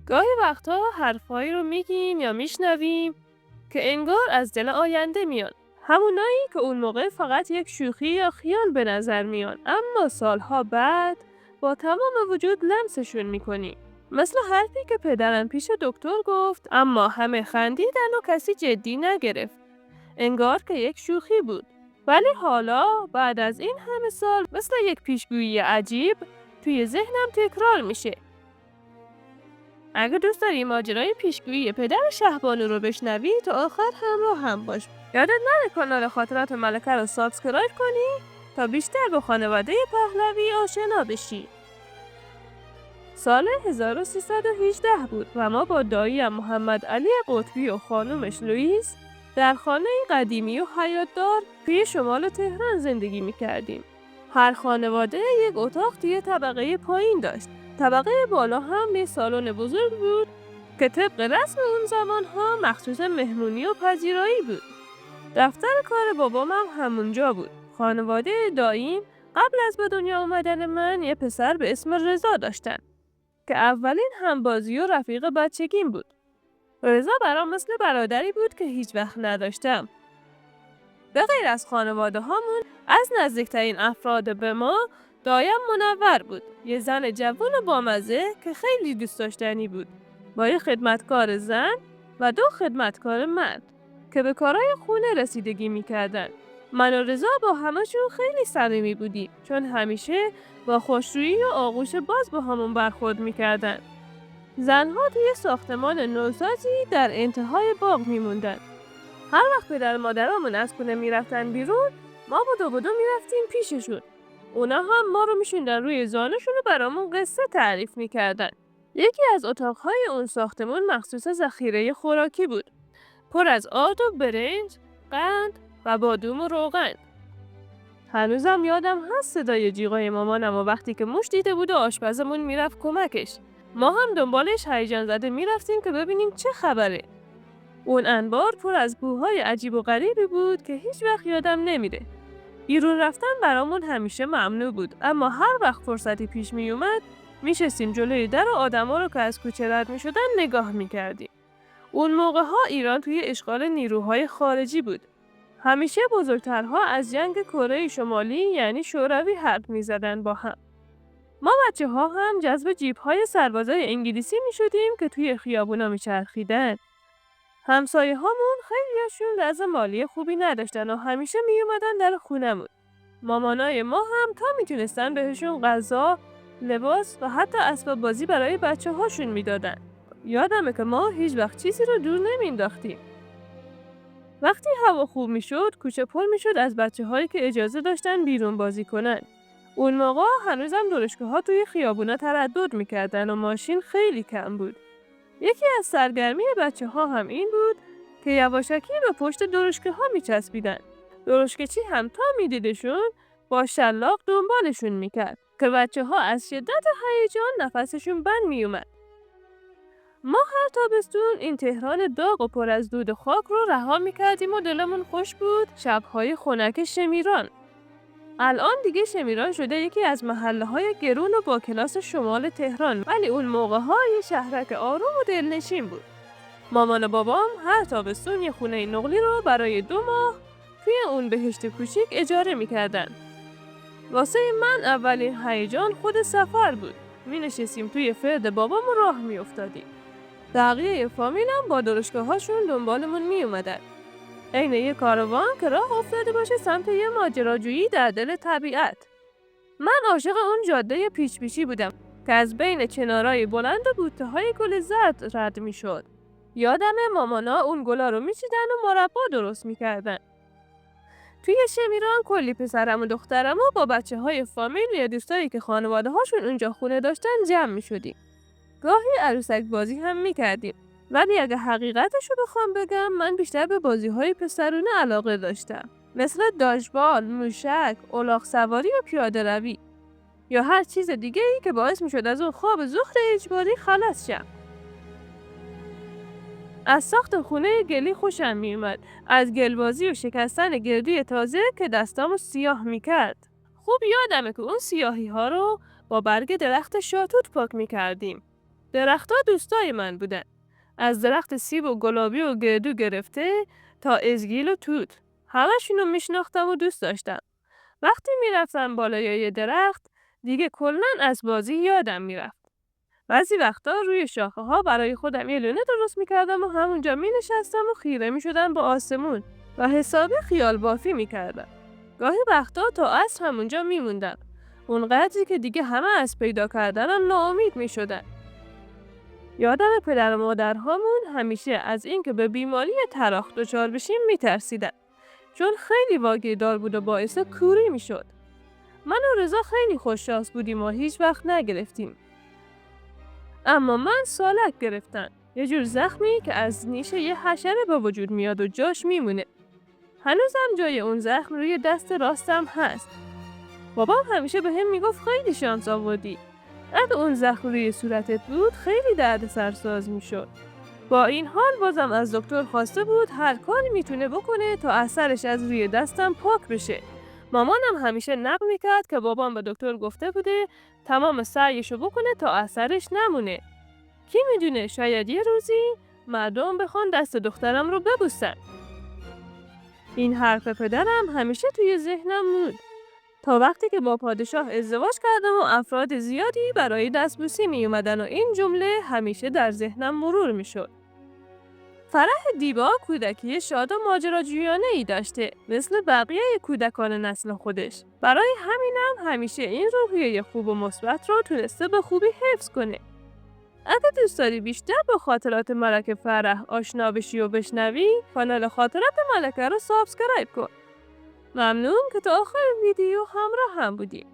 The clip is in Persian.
گاهی وقتا حرفایی رو میگیم یا میشنویم که انگار از دل آینده میان. همونایی که اون موقع فقط یک شوخی یا خیال به نظر میان، اما سالها بعد با تمام وجود لمسشون میکنی. مثل حرفی که پدرم پیش دکتر گفت اما همه خندیدن و کسی جدی نگرفت. انگار که یک شوخی بود. ولی حالا بعد از این همه سال مثل یک پیشگویی عجیب توی ذهنم تکرار میشه. اگه دوست داری ماجرای پیشگویی پدر شهبانو رو بشنوی تا آخر همراه هم باش. یادت نره کانال خاطرات ملکه رو سابسکرایب کنی تا بیشتر با خانواده پهلوی آشنا بشی. سال 1318 بود و ما با داییم محمد علی قطبی و خانومش لوئیس در خانه قدیمی و حیاطدار توی شمال تهران زندگی می‌کردیم. هر خانواده یک اتاق توی طبقه پایین داشت. طبقه بالا هم یه سالن بزرگ بود که طبق رسم اون زمانها مخصوص مهمونی و پذیرایی بود. دفتر کار بابام هم همونجا بود. خانواده داییم قبل از به دنیا آمدن من یه پسر به اسم رضا داشتن که اولین همبازی و رفیق بچگیم بود. رضا برام مثل برادری بود که هیچ وقت نداشتم. به غیر از خانواده هامون، از نزدیکترین افراد به ما دایم منور بود. یه زن جوان و بامزه که خیلی دوست داشتنی بود. با یه خدمتکار زن و 2 خدمتکار مرد که به کارهای خونه رسیدگی میکردن. من و رضا با همشون خیلی صمیمی بودیم چون همیشه با خوشرویی و آغوش باز با همون برخورد میکردن. زنها توی ساختمان نوسازی در انتهای باغ میموندن. هر وقت پدر مادرامون از خونه میرفتن بیرون، ما با دو میرفتیم پیششون. اونا هم ما رو میشوندن روی زانوشون و برامون قصه تعریف میکردن. یکی از اتاقهای اون ساختمون مخصوص ذخیره خوراکی بود. پر از آرد و برنج، قند و بادوم و روغن. هنوزم یادم هست صدای جیغای مامانم و وقتی که موش دیده بود و آشپزمون میرفت کمکش. ما هم دنبالش هیجان زده میرفتیم که ببینیم چه خبره. اون انبار پر از بوهای عجیب و غریبی بود که هیچ وقت یادم نمیره. بیرون رفتن برامون همیشه ممنوع بود، اما هر وقت فرصتی پیش می اومد میشستیم جلوی در و آدما رو که از کوچه رد میشدن نگاه میکردیم. اون موقع ها ایران توی اشغال نیروهای خارجی بود. همیشه بزرگترها از جنگ کره شمالی یعنی شوروی حرف میزدن با هم. ما بچه ها هم جذب جیب های سربازای انگلیسی میشدیم که توی خیابونا میچرخیدن. همسایه هامون خیلیاشون وضع مالی خوبی نداشتن و همیشه می اومدن در خونمون. مامانای ما هم تا میتونستن بهشون غذا، لباس و حتی اسباب بازی برای بچه هاشون میدادن. یادمه که ما هیچ وقت چیزی رو دور نمینداختیم. وقتی هوا خوب میشد، کوچه پر میشد از بچه هایی که اجازه داشتن بیرون بازی کنن. اون موقع هنوزم درشگاه ها توی خیابونا تردد میکردن و ماشین خیلی کم بود. یکی از سرگرمی بچه ها هم این بود که یواشکی به پشت درشکه ها میچسبیدن. درشکه‌چی هم تا میدیدشون با شلاق دنبالشون میکرد که بچه ها از شدت هیجان نفسشون بند میومد. ما هر تابستون این تهران داغ و پر از دود خاک رو رها میکردیم و دلمون خوش بود شبهای خنک شمیران. الان دیگه شمیران شده یکی از محله‌های گرون و با کلاس شمال تهران، ولی اون موقع‌ها یه شهرک آروم و دلنشین بود. مامان و بابام هر تابستون یه خونه نقلی رو برای 2 ماه توی اون بهشت کوچیک اجاره می‌کردن. واسه من اولین هیجان خود سفر بود. می‌نشستیم توی فرد بابام و راه می‌افتادیم. بقیه فامیلم با درشگاه‌هاشون دنبالمون می‌اومدن. عین یه کاروان که راه افتاده باشه سمت یه ماجراجویی در دل طبیعت. من عاشق اون جاده پیچ پیچی بودم که از بین کنارای بلند و بوته‌های گل زرد رد میشد. یادمه مامانا اون گلا رو میچیدن و مربا درست میکردن. توی شمیران کلی پسرم و دخترم و با بچه‌های فامیل یا دوستایی که خانواده هاشون اونجا خونه داشتن جمع میشدیم. گاهی عروسک بازی هم میکردیم. ولی اگه حقیقتشو بخوام بگم من بیشتر به بازی‌های پسرونه علاقه داشتم. مثل داژبال، موشک، الاغ سواری و پیاده روی. یا هر چیز دیگه ای که باعث میشد از اون خواب زخر اجباری خلاص شم. از ساخت خونه گلی خوشم میومد. از گلبازی و شکستن گردوی تازه که دستامو سیاه میکرد. خوب یادمه که اون سیاهی ها رو با برگ درخت شاتوت پاک میکردیم. درخت‌ها دوستای من بودن. از درخت سیب و گلابی و گردو گرفته تا ازگیل و توت. همشونو میشناختم و دوست داشتم. وقتی میرفتم بالای یه درخت دیگه کلاً از بازی یادم میرفت. بعضی وقتا روی شاخه ها برای خودم یه لونه درست میکردم و همونجا مینشستم و خیره میشدم به آسمون و حسابی خیال بافی میکردم. گاهی وقتا تا عصر همونجا میموندم. اونقدری که دیگه همه از پیدا کردنم ناامید میشدن. یادم پدر و مادرهامون همیشه از اینکه به بیماری تراخ دچار بشیم میترسیدن. چون خیلی واگیردار بود و باعث کوری میشد. من و رضا خیلی خوششانس بودیم و هیچ وقت نگرفتیم. اما من سالک گرفتم. یه جور زخمی که از نیش یه حشره به وجود میاد و جاش میمونه. هنوزم جای اون زخم روی دست راستم هست. بابام همیشه به هم میگفت خیلی شانس آوردی. اگه اون زخم روی صورتت بود خیلی درد سرساز میشد. با این حال بازم از دکتر خواسته بود هر کاری میتونه بکنه تا اثرش از روی دستم پاک بشه. مامانم همیشه نقل میکرد که بابام به دکتر گفته بوده تمام سعیشو بکنه تا اثرش نمونه. کی میدونه شاید یه روزی مردم بخوان دست دخترم رو ببوسن. این حرف پدرم همیشه توی ذهنم موند. تا وقتی که با پادشاه ازدواج کردم و افراد زیادی برای دستبوسی می اومدن و این جمله همیشه در ذهنم مرور می شد. فرح دیبا کودکی شاد و ماجراجویانه ای داشته مثل بقیه کودکان نسل خودش. برای همینم همیشه این روحیه خوب و مثبت رو تونسته به خوبی حفظ کنه. اگه دوست داری بیشتر با خاطرات ملکه فرح آشنا بشی و بشنوی، کانال خاطرات ملکه رو سابسکرایب کن. ممنون که تا آخر ویدیو همراه هم بودی.